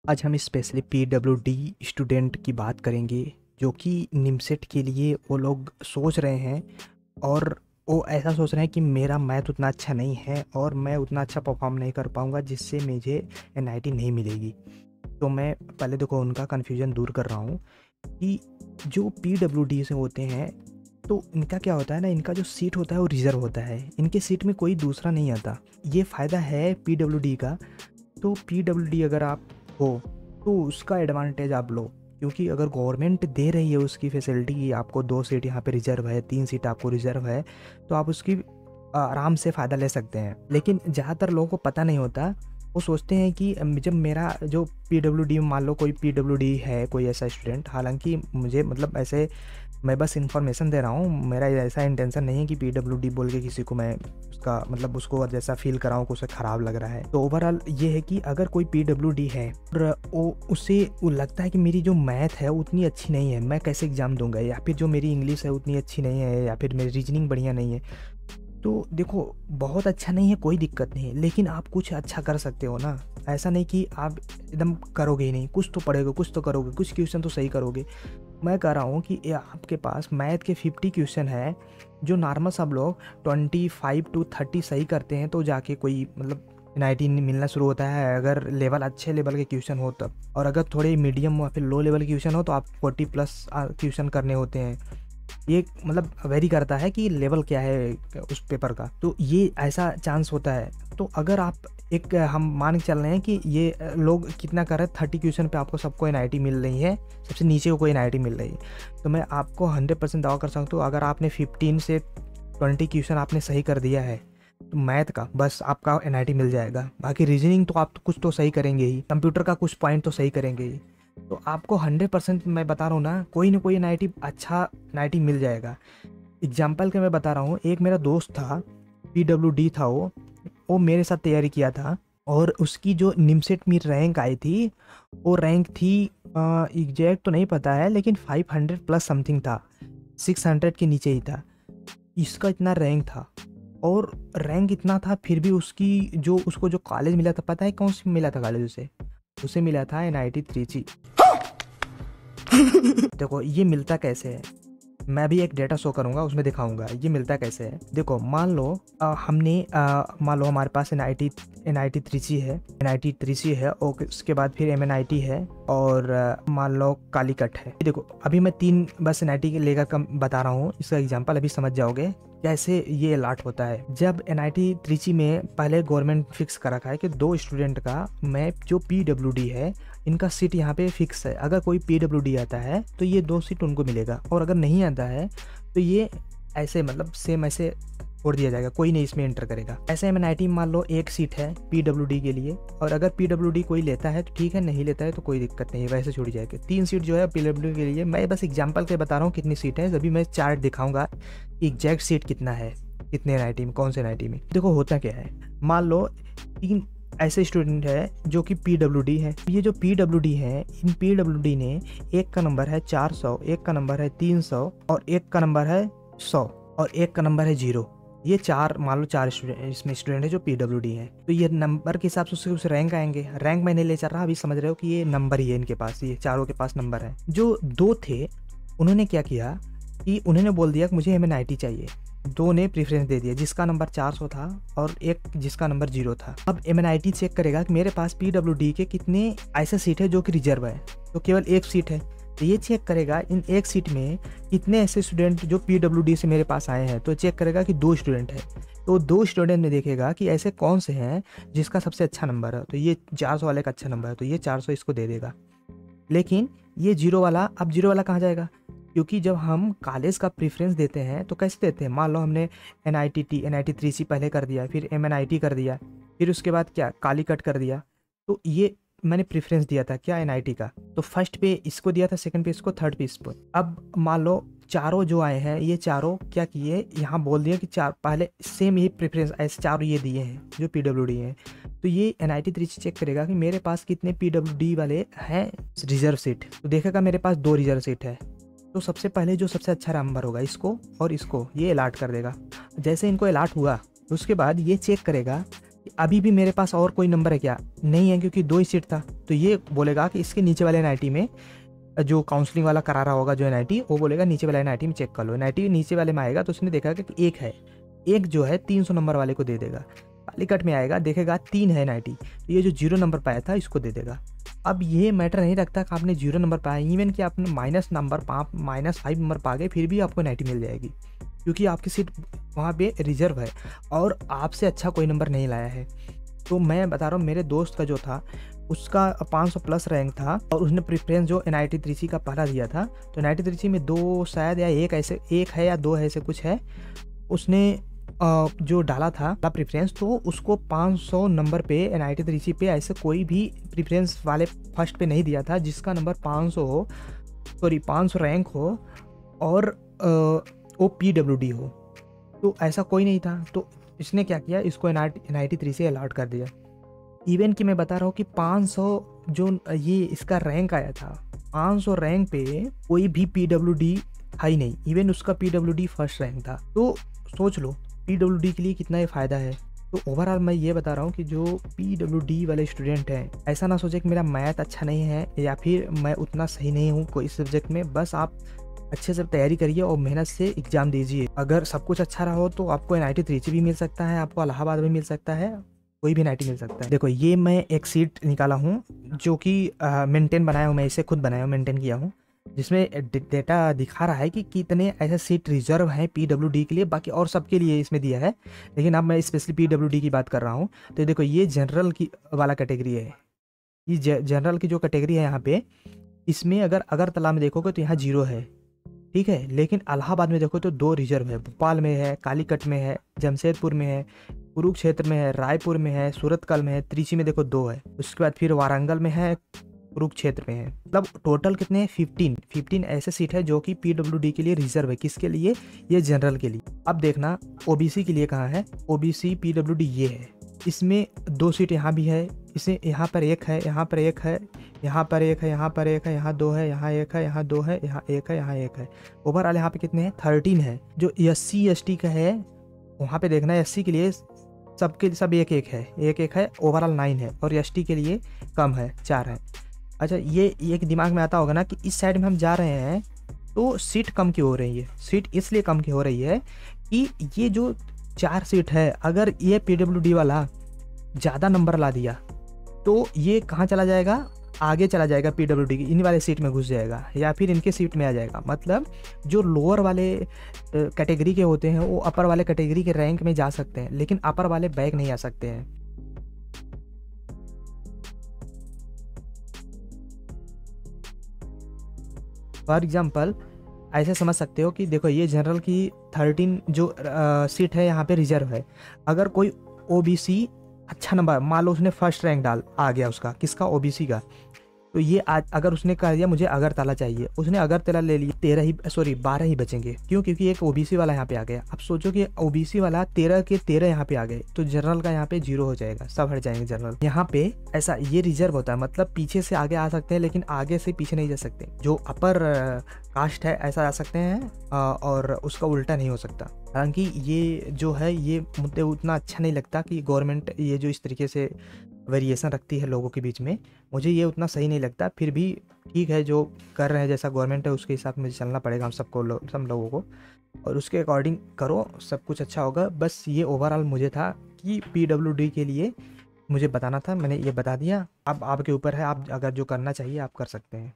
आज हम specially PWD student की बात करेंगे जो कि निमसेट के लिए वो लोग सोच रहे हैं और वो ऐसा सोच रहे हैं कि मेरा मैथ उतना अच्छा नहीं है और मैं उतना अच्छा परफॉर्म नहीं कर पाऊँगा जिससे मुझे एनआईटी नहीं मिलेगी। तो मैं पहले देखो उनका कन्फ्यूज़न दूर कर रहा हूँ कि जो पीडब्ल्यूडी से होते हैं तो इनका क्या होता है ना, इनका जो सीट होता है वो रिज़र्व होता है, इनके सीट में कोई दूसरा नहीं आता। ये फ़ायदा है पीडब्ल्यूडी का। तो पीडब्ल्यूडी अगर आप हो तो उसका एडवांटेज आप लो, क्योंकि अगर गवर्नमेंट दे रही है उसकी फैसिलिटी कि आपको 2 सीट यहाँ पे रिजर्व है, 3 सीट आपको रिजर्व है, तो आप उसकी आराम से फ़ायदा ले सकते हैं। लेकिन ज़्यादातर लोगों को पता नहीं होता। वो सोचते हैं कि जब मेरा जो पीडब्ल्यूडी, मान लो कोई पीडब्ल्यूडी है, कोई ऐसा स्टूडेंट, हालांकि मुझे मतलब ऐसे मैं बस इन्फॉर्मेशन दे रहा हूँ, मेरा ऐसा इंटेंशन नहीं है कि पीडब्ल्यूडी बोल के किसी को मैं उसका मतलब उसको जैसा फील कराऊँ कि उसे ख़राब लग रहा है। तो ओवरऑल ये है कि अगर कोई पीडब्ल्यूडी है और वो लगता है कि मेरी जो मैथ है उतनी अच्छी नहीं है, मैं कैसे एग्ज़ाम दूंगा, या फिर जो मेरी इंग्लिश है उतनी अच्छी नहीं है, या फिर मेरी रीजनिंग बढ़िया नहीं है, तो देखो बहुत अच्छा नहीं है, कोई दिक्कत नहीं है, लेकिन आप कुछ अच्छा कर सकते हो ना। ऐसा नहीं कि आप एकदम करोगे ही नहीं, कुछ तो पढ़ोगे, कुछ तो करोगे, कुछ क्वेश्चन तो सही करोगे। मैं कह रहा हूँ कि आपके पास मैथ के 50 क्वेश्चन है, जो नॉर्मल सब लोग 25 to 30 सही करते हैं तो जाके कोई मतलब एनआईटी मिलना शुरू होता है, अगर लेवल अच्छे लेवल के क्वेश्चन हो तब। और अगर थोड़े मीडियम या फिर लो लेवल के क्वेश्चन हो तो आप 40+ क्वेश्चन करने होते हैं। ये मतलब वेरी करता है कि लेवल क्या है उस पेपर का, तो ये ऐसा चांस होता है। तो अगर आप हम मान के चल रहे हैं कि ये लोग कितना कर रहे हैं, 30 क्वेश्चन पे आपको सबको एनआईटी मिल रही है, सबसे नीचे को कोई एनआईटी मिल रही है, तो मैं आपको 100% दावा कर सकता हूँ अगर आपने 15 से 20 क्वेश्चन आपने सही कर दिया है तो मैथ का बस आपका एनआईटी मिल जाएगा। बाकी रीजनिंग तो आप कुछ तो सही करेंगे ही, कंप्यूटर का कुछ पॉइंट तो सही करेंगे ही, तो आपको 100% मैं बता रहा हूँ ना, कोई ना कोई एनआईटी अच्छा एनआईटी मिल जाएगा। एग्जाम्पल के मैं बता रहा हूँ, एक मेरा दोस्त था, पीडब्ल्यूडी था, वो मेरे साथ तैयारी किया था और उसकी जो निमसेट में रैंक आई थी वो रैंक थी एग्जैक्ट तो नहीं पता है, लेकिन 500+ समथिंग था, 600 के नीचे ही था। इसका इतना रैंक था, और रैंक इतना था फिर भी उसको जो कॉलेज मिला था, पता है कौन सी मिला था कॉलेज उसे मिला था एनआईटी त्रिची। देखो ये मिलता कैसे है, मैं भी एक डेटा शो करूंगा, उसमें दिखाऊंगा ये मिलता कैसे है। देखो मान लो मान लो हमारे पास एनआईटी त्रिची है और उसके बाद फिर एमएनआईटी है, और मान लो कालीकट है। देखो अभी मैं 3 बस एनआईटी के लेकर बता रहा हूँ, इसका एग्जांपल अभी समझ जाओगे कैसे ये अलॉट होता है। जब एनआईटी त्रिची में पहले गवर्नमेंट फिक्स कर रखा है कि 2 स्टूडेंट का, मैं जो पीडब्ल्यूडी है इनका सीट यहाँ पे फिक्स है, अगर कोई पीडब्ल्यूडी आता है तो ये 2 सीट उनको मिलेगा, और अगर नहीं आता है तो ये ऐसे मतलब सेम ऐसे छोड़ दिया जाएगा, कोई नहीं इसमें एंटर करेगा। ऐसे एमएनआईटी मान लो 1 सीट है पीडब्ल्यूडी के लिए, और अगर पीडब्ल्यूडी कोई लेता है तो ठीक है, नहीं लेता है तो कोई दिक्कत नहीं है, वैसे छोड़ी जाएगी। 3 सीट जो है पीडब्ल्यूडी के लिए। मैं बस एग्जाम्पल के बता रहा हूँ कितनी सीट है, अभी मैं चार्ट दिखाऊंगा एग्जैक्ट सीट कितना है, कितने एनआईटी में, कौन से एनआईटी में। देखो होता क्या है, मान लो 3 ऐसे स्टूडेंट है जो कि पीडब्ल्यूडी है। ये जो पीडब्ल्यूडी है, इन पीडब्ल्यूडी ने एक का नंबर है 400, एक का नंबर है 300, और एक का नंबर है 100, और एक का नंबर है 0। ये 4 मान लो 4 स्टूडेंट इसमें स्टूडेंट है जो पीडब्ल्यूडी है। तो ये नंबर के हिसाब से उस रैंक आएंगे। रैंक मैंने ले चल रहा, अभी समझ रहे हो कि ये नंबर ही है इनके पास, ये चारों के पास नंबर है। जो 2 थे उन्होंने क्या किया कि उन्होंने बोल दिया कि मुझे एमएनआईटी चाहिए। 2 ने प्रेफरेंस दे दिया, जिसका नंबर 400 था और एक जिसका नंबर 0 था। अब एमएनआईटी चेक करेगा कि मेरे पास पीडब्ल्यूडी के कितने ऐसे सीट है जो कि रिजर्व है, तो केवल 1 सीट है, तो ये चेक करेगा इन 1 सीट में कितने ऐसे स्टूडेंट जो पीडब्ल्यूडी से मेरे पास आए हैं, तो चेक करेगा कि 2 स्टूडेंट है, तो 2 स्टूडेंट में देखेगा कि ऐसे कौन से हैं जिसका सबसे अच्छा नंबर है, तो ये 400 वाले का अच्छा नंबर है, तो ये 400 इसको दे देगा। लेकिन ये 0 वाला, अब 0 वाला कहाँ जाएगा, क्योंकि जब हम कॉलेज का प्रेफरेंस देते हैं तो कैसे देते हैं, मान लो हमने एनआईटी त्रिची पहले कर दिया, फिर एमएनआईटी कर दिया, फिर उसके बाद क्या कालीकट कर दिया, तो ये मैंने प्रेफरेंस दिया था क्या एनआईटी का, तो फर्स्ट पे इसको दिया था, सेकंड पे इसको, थर्ड पे इसको। अब मान लो चारों जो आए हैं, ये चारों क्या किए, यहाँ बोल दिया कि 4 पहले सेम ही प्रेफरेंस ऐसे चारों ये दिए हैं जो पीडब्ल्यूडी हैं, तो ये एनआईटी त्रिची चेक करेगा कि मेरे पास कितने पीडब्ल्यूडी वाले हैं रिजर्व सीट, तो देखेगा मेरे पास 2 रिजर्व सीट है, तो सबसे पहले जो सबसे अच्छा नंबर होगा इसको और इसको ये अलाट कर देगा। जैसे इनको अलाट हुआ उसके बाद ये चेक करेगा अभी भी मेरे पास और कोई नंबर है क्या, नहीं है, क्योंकि 2 ही सीट था। तो ये बोलेगा कि इसके नीचे वाले एनआईटी में जो काउंसलिंग वाला करा रहा होगा जो एनआईटी, वो बोलेगा नीचे वाले एनआईटी में चेक कर लो। एनआईटी नीचे वाले में आएगा तो उसने देखा कि एक है, एक जो है 300 नंबर वाले को दे देगा। कालीकट में आएगा, देखेगा 3 है एनआईटी, तो ये जो 0 नंबर पाया था इसको दे देगा। अब ये मैटर नहीं रखता कि आपने 0 नंबर पाया, इवन कि आपने -5 नंबर पा गए फिर भी आपको एनआईटी मिल जाएगी, क्योंकि आपकी सीट वहाँ पे रिजर्व है और आपसे अच्छा कोई नंबर नहीं लाया है। तो मैं बता रहा हूँ, मेरे दोस्त का जो था उसका 500 प्लस रैंक था और उसने प्रेफरेंस जो एनआईटी त्रिची का पहला दिया था, तो एनआईटी त्रिची में 2 शायद या 1 ऐसे, 1 है या 2 है ऐसे कुछ है, उसने जो डाला था प्रेफरेंस, तो उसको 500 नंबर पे एनआईटी त्रिची पे ऐसे कोई भी प्रेफरेंस वाले फर्स्ट पे नहीं दिया था जिसका नंबर 500 रैंक हो और वो पीडब्ल्यूडी हो, तो ऐसा कोई नहीं था। तो इसने क्या किया, इसको एनआईटी त्रिची से अलॉट कर दिया। इवन कि मैं बता रहा हूँ कि 500 जो ये इसका रैंक आया था, 500 रैंक पे कोई भी पीडब्ल्यूडी था ही नहीं, इवन उसका पीडब्ल्यूडी फर्स्ट रैंक था। तो सोच लो पीडब्ल्यूडी के लिए कितना ही फ़ायदा है। तो ओवरऑल मैं ये बता रहा हूँ कि जो पीडब्ल्यूडी वाले स्टूडेंट हैं, ऐसा ना सोचे कि मेरा मैथ अच्छा नहीं है या फिर मैं उतना सही नहीं हूँ कोई सब्जेक्ट में, बस आप अच्छे से तैयारी करिए और मेहनत से एग्ज़ाम दीजिए। अगर सब कुछ अच्छा रहा हो तो आपको एनआईटी त्रिची भी मिल सकता है, आपको इलाहाबाद भी मिल सकता है, कोई भी एनआईटी मिल सकता है। देखो ये मैं एक सीट निकाला हूँ जो कि मेंटेन बनाया हूँ, मैं इसे खुद बनाया हूँ, मेंटेन किया हूँ, जिसमें डेटा दिखा रहा है कि कितने ऐसे सीट रिजर्व हैं पीडब्ल्यूडी के लिए, बाकी और सबके लिए इसमें दिया है, लेकिन अब मैं स्पेशली पीडब्ल्यूडी की बात कर रहा हूँ। तो देखो ये जनरल की वाला कैटेगरी है, ये जनरल की जो कैटेगरी है यहाँ पे, इसमें अगर अगरतला में देखोगे तो यहाँ 0 है, ठीक है, लेकिन इलाहाबाद में देखो तो 2 रिजर्व है, भोपाल में है, कालीकट में है, जमशेदपुर में है, कुरुक्षेत्र में है, रायपुर में है, सूरतकल में है, त्रिची में देखो 2 है, उसके बाद फिर वारंगल में है, कुरुक्षेत्र में है। मतलब टोटल कितने हैं, 15 ऐसे सीट है जो कि पीडब्ल्यूडी के लिए रिजर्व है। किसके लिए, ये जनरल के लिए। अब देखना ओबीसी के लिए कहाँ है, ओबीसी पीडब्ल्यूडी ये है, इसमें 2 सीट यहाँ भी है, इसे यहाँ पर 1 है, यहाँ पर 1 है, यहाँ पर 1 है, यहाँ पर 1 है, यहाँ 2 है, यहाँ 1 है, यहाँ 2 है, यहाँ 1 है, यहाँ 1 है। ओवरऑल यहाँ पे कितने हैं, 13 है। जो SC ST का है वहाँ पे देखना है, SC के लिए सबके सब 1-1 है, 1-1 है, ओवरऑल 9 है, और ST के लिए कम है, 4 है। अच्छा ये एक दिमाग में आता होगा ना कि इस साइड में हम जा रहे हैं तो सीट कम क्यों हो रही है। सीट इसलिए कम क्यों हो रही है कि ये जो 4 सीट है, अगर ये पीडब्ल्यूडी वाला ज़्यादा नंबर ला दिया तो ये कहाँ चला जाएगा, आगे चला जाएगा पीडब्ल्यूडी की, इन वाले सीट में घुस जाएगा या फिर इनके सीट में आ जाएगा। मतलब जो लोअर वाले कैटेगरी के होते हैं वो अपर वाले कैटेगरी के रैंक में जा सकते हैं, लेकिन अपर वाले बैक नहीं आ सकते हैं। फॉर एग्जाम्पल ऐसे समझ सकते हो कि देखो ये जनरल की 13 जो सीट है यहाँ पे रिजर्व है। अगर कोई ओबीसी अच्छा नंबर, मान लो उसने फर्स्ट रैंक आ गया उसका, किसका, ओबीसी का, तो ये आज अगर उसने कह दिया मुझे अगरतला चाहिए, उसने अगरतला ले लिया, 12 ही बचेंगे। क्यों, क्योंकि एक ओबीसी वाला यहाँ पे आ गया। अब सोचो कि ओबीसी वाला 13 के 13 यहाँ पे आ गए, तो जनरल का यहाँ पे 0 हो जाएगा, सब हट जाएंगे जनरल। यहाँ पे ऐसा ये रिजर्व होता है, मतलब पीछे से आगे आ सकते हैं लेकिन आगे से पीछे नहीं जा सकते। जो अपर कास्ट है ऐसा आ सकते हैं और उसका उल्टा नहीं हो सकता। हालांकि ये जो है ये मुद्दे उतना अच्छा नहीं लगता कि गवर्नमेंट ये जो इस तरीके से वेरिएशन रखती है लोगों के बीच में, मुझे ये उतना सही नहीं लगता। फिर भी ठीक है, जो कर रहे हैं जैसा गवर्नमेंट है उसके हिसाब से मुझे चलना पड़ेगा हम सबको, सब लोगों को, और उसके अकॉर्डिंग करो, सब कुछ अच्छा होगा। बस ये ओवरऑल मुझे था कि पीडब्ल्यूडी के लिए मुझे बताना था, मैंने ये बता दिया। अब आपके ऊपर है, आप अगर जो करना चाहिए आप कर सकते हैं।